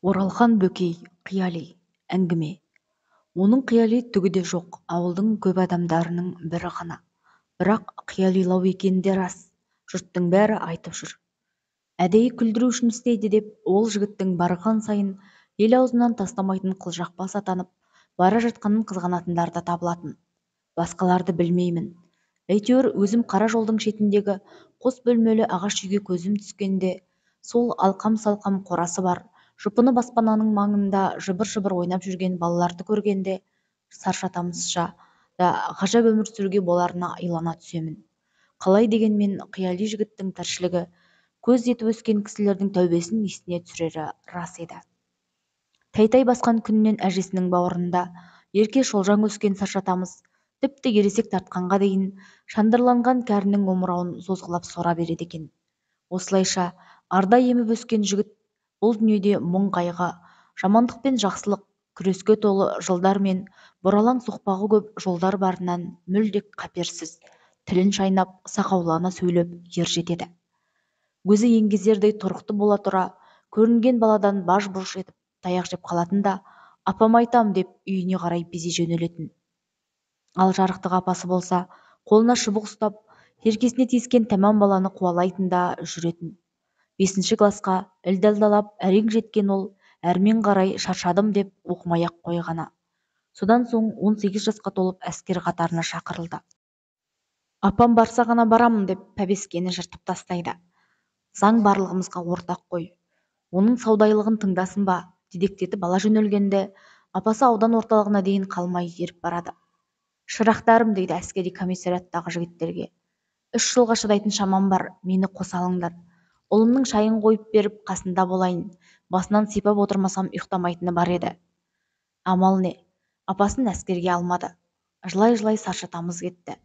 Оралхан Бөкей, қияли, әңгіме. Оның қияли түгі де жоқ, ауылдың көп адамдарының бірі ғана. Бірақ қиялилау екені де рас, жұрттың бәрі айтып жүр. Әдейі күлдіру үшін істейді деп, ол жігіттің барған сайын ел аузынан тастамайтын қылжақбас атанып, бара жатқанын қызғанатындар да табылатын. Басқаларды білмеймін. Әйтеуір өзім қара жолдың шетіндегі қос бөлмелі ағаш үйге көзім түскенде, сол алқам-салқам қорасы бар, жұпыны баспананың маңында жыбыр-жыбыр ойнап жүрген балаларды көргенде, саршатамызша да ғажап өмір сүруге боларына илана түсемін. Қалай дегенмен қияли жігіттің тіршілігі көз етіп өскен кісілердің тәубесін есіне түсірері рас еді. Тәй-тәй басқан күннен әжесінің бауырында ерке шолжаң өскен саршатамыз тіпті ересек тартқанға дейін шандырланған кәрінің омырауын созғылап сора береді екен. Осылайша арда еміп өскен жігіт бұл дүниеде мұң қайғы, жамандық пен жақсылық күреске толы жылдар мен бұралаң соқпағы көп жолдар барынан мүлде қаперсіз, тілін шайнап сақаулана сөйлеп ер жетеді. Өзі еңгезердей тұрықты бола тұра, көрінген баладан баж-бұж етіп таяқ жеп қалатын да, апам айтам деп үйіне қарай безе жөнелетін. Ал жарықтық апасы болса, қолына шыбық ұстап, еркесіне тиіскен тәмам баланы қуалайтын да жүретін. 5-ші класқа ілдалдалап әрең жеткен ол, әрмен қарай шаршадым деп оқымай-ақ қойғаны. Содан соң 18 жасқа толып әскер қатарына шақырылды. Апам барса ғана барамын деп пәбескені жыртып тастайды. Заң барлығымызға ортақ қой. Оның саудайлығын тыңдасын ба, дедектетіп ала жөнелгенде, апасы аудан орталығына дейін қалмай еріп барады. Шырақтарым, дейді әскери комиссариаттағы жігіттерге. 3 жылға шыдайтын шамам бар, мені қоса алыңдар. Ұлымның шайын қойып беріп қасында болайын, басынан сипап отырмасам ұйықтамайтыны бар еді. Амал не? Апасын әскерге алмады. Жылай-жылай саршатамыз кетті.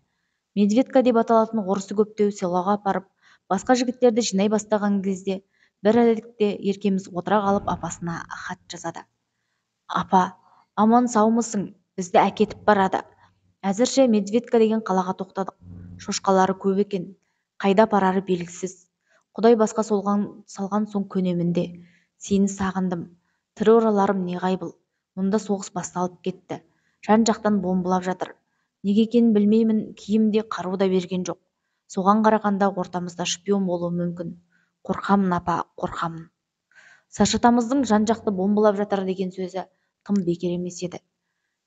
Медведка деп аталатын орысы көптеу селоға апарып, басқа жігіттерді жинай бастаған кезде, бір әдетте еркеміз отыра қалып апасына хат жазады. Апа, аман саумысың, бізді әкетіп барады. Әзірше Медведка деген қалаға тоқтадық. Шошқалары көп екен. Қайда апарары белгісіз. Құдай басқа салған соң көнемін де. Сені сағындым. Тірі ораларым не ғайбыл. Мұнда соғыс басталып кетті. Жан-жақтан бомбылап жатыр. Неге екенін білмеймін, киімде қару да берген жоқ. Соған қарағанда ортамызда шпион болуы мүмкін. Қорқамын, апа, қорқамын. Саршатамыздың жан-жақты бомбылап жатыр деген сөзі тым бекер емес еді.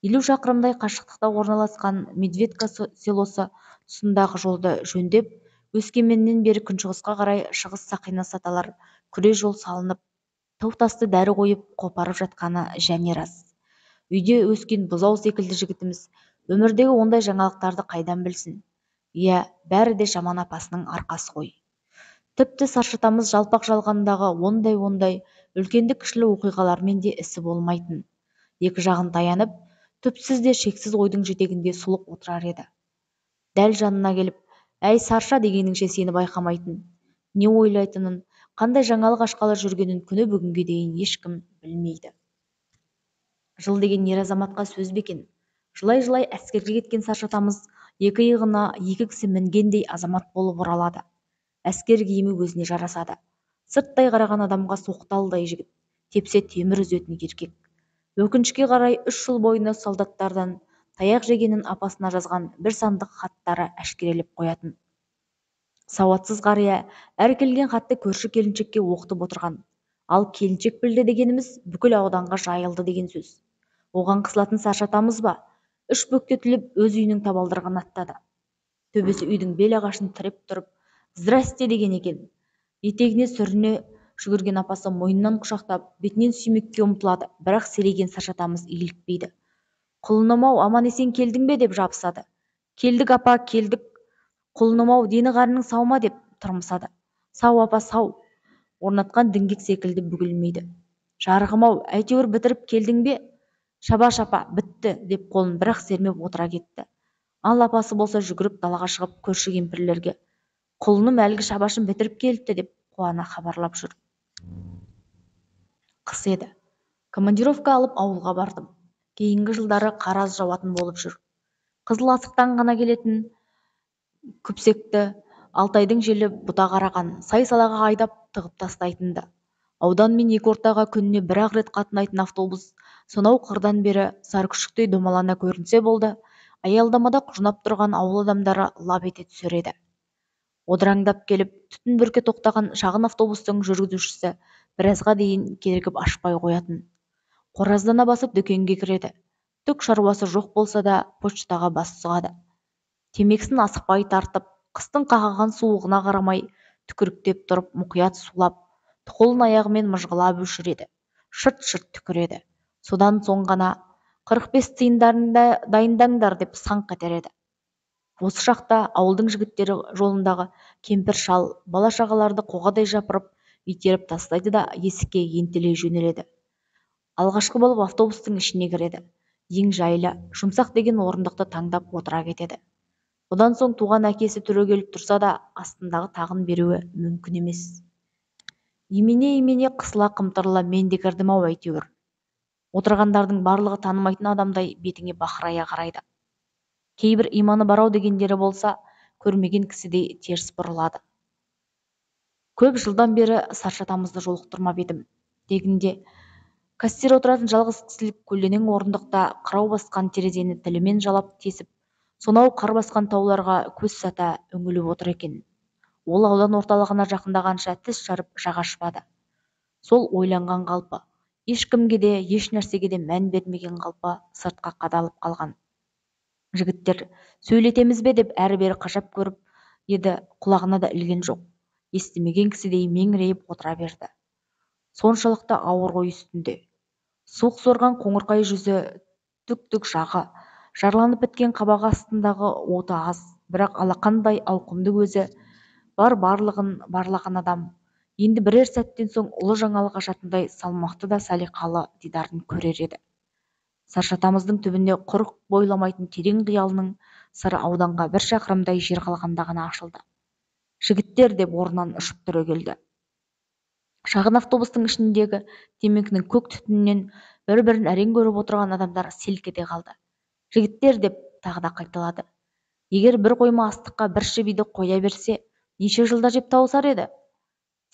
50 шақырымдай қашықтықта орналасқан Медведка селосы тұсындағы жолды жөндеп, Өскеменнен бері күншығысқа қарай шығыс Сақина саталар күре жол салынып, тау-тасты дәрі қойып қопарып жатқаны және рас. Үйде өскен бұзау секілді жігітіміз өмірдегі ондай жаңалықтарды қайдан білсін? Иә, бәрі де жаман апасының арқасы ғой. Тіпті саршатамыз жалпақ жалғандағы ондай үлкенді-кішілі оқиғалармен де ісі болмайтын. Екі жағын таянып, түпсіз де шексіз ойдың жетегінде сұлық отырар еді. Дәл жанына келіп, әй сарша дегеніңше сені байқамайтын. Не ойлайтынын, қандай жаңалық ашқалы жүргенін күні бүгінге дейін ешкім білмейді. Жыл деген ер азаматқа сөз бекен. Жылай-жылай әскерге кеткен саршатамыз екі иығына екі кісі мінгендей азамат болып оралады. Әскер киімі өзіне жарасады. Сырттай қараған адамға соқталдай жігіт, тепсе темір үзетін еркек. Өкінішке қарай 3 жыл бойына солдаттардан таяқ жегенін апасына жазған бір сандық хаттары әшкерелеп қоятын. Сауатсыз қария әр келген хатты көрші келіншекке оқытып отырған. Ал келіншек білді дегеніміз бүкіл ауданға жайылды деген сөз. Оған қысылатын саршатамыз ба? 3 бөктетіліп өз үйінің табалдырығын аттады. Төбесі үйдің бел ағашын тіреп тұрып, «Здрасте» деген екен. Етегіне сүріне жүгірген апасы мойнынан құшақтап, бетінен сүймекке ұмтылады, бірақ серейген саршатамыз иілікпейді. «Құлыным-ау, аман есен келдің бе?» деп жабысады. «Келдік, апа, келдік». «Құлыным-ау, дені қарының сау ма?» деп тырмысады. «Сау, апа, сау». Орнатқан діңгек секілді бүгілмейді. «Жарығым-ау, әйтеуір бітіріп келдің бе?» «Шабаш, апа, бітті» деп қолын бірақ сермеп отыра кетті. Ал апасы болса жүгіріп далаға шығып көрші кемпірлерге «Құлыным әлгі шабашын бітіріп келіпті» деп қуана хабарлап жүр. Қыс еді. Командировка алып ауылға бардым. Кейінгі жылдары қараз жауатын болып жүр. Қызыл асықтан ғана келетін күпсекті Алтайдың желі бұта қараған сай-салаға айдап тығып тастайтынды. Аудан мен екі ортаға күніне бір-ақ рет қатынайтын автобус сонау қырдан бері саркүшіктей домалана көрінсе болды, аялдамада құжынап тұрған ауыл адамдары лап ете түсер еді. Одыраңдап келіп, түтін бүрке тоқтаған шағын автобустың жүргізушісі біразға дейін кергіп ашпай қоятын. Қораздана басып дүкенге кіреді. Түк шаруасы жоқ болса да почтаға бас сұғады. Темекісін асықпай тартып, қыстың қақаған суығына қарамай, түкіріктеп тұрып мұқият сулап, тұқылын аяғымен мыжғылап өшіреді. Шырт-шырт түкіреді. Содан соң ғана 45 тиындарыңды дайындаңдар деп саңқ етер еді. Осы шақта ауылдың жігіттері жолындағы кемпір шал бала-шағаларды қоғадай жапырып, итеріп тастайды да есікке ентелей жөнеледі. Алғашқы болып автобустың ішіне кіреді. Ең жайлы, жұмсақ деген орындықты таңдап отыра кетеді. Одан соң туған әкесі түрегеліп тұрса да, астындағы тағын беруі мүмкін емес. Имене қысыла қымтырыла мен де кірдім ау әйтеуір. Отырғандардың барлығы танымайтын адамдай бетіңе бақырая қарайды. Кейбір иманы барау дегендері болса, көрмеген кісідей теріс бұрылады. Көп жылдан бері Саршатамызды жолықтырмап едім. Тегінде кассир отыратын жалғыз кісілік көлденең орындықта қырау басқан терезені тілімен жалап тесіп, сонау қар басқан тауларға көз сата үңіліп отыр екен. Ол аудан орталығына жақындағанша тіс жарып жаға ашпады. Сол ойланған қалпы, ешкімге де еш нәрсеге де мән бермеген қалпы сыртқа қадалып қалған. Жігіттер сөйлетеміз бе деп әрі-бері қашап көріп еді, құлағына да ілген жоқ. Естімеген кісідей меңірейіп отыра берді. Соншалықты ауыр ой үстінде. Суық сорған қоңырқай жүзі, түк-түк жағы, жарланып біткен қабағы астындағы оты аз, бірақ алақандай ауқымды көзі бар барлығын барлаған адам енді бірер сәттен соң ұлы жаңалық ашатындай салмақты да салиқалы дидарын көрер еді. Саршатамыздың түбінде құрық бойламайтын терең қиялының сыры ауданға бір шақырымдай жер қалғанда ғана ашылды. Жігіттер деп орнынан ұшып түрегелді. Шағын автобустың ішіндегі темекінің көк түтінінен бір-бірін әрең көріп отырған адамдар селк ете қалды. Жігіттер деп тағы да қайталады. Егер бір қойма астыққа бір шібиді қоя берсе, неше жылда жеп тауысар еді?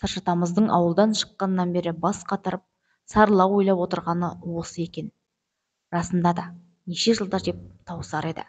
Саршатамыздың ауылдан шыққаннан бері бас қатырып, сарыла ойлап отырғаны осы екен. Расында да, неше жылда жеп тауысар еді?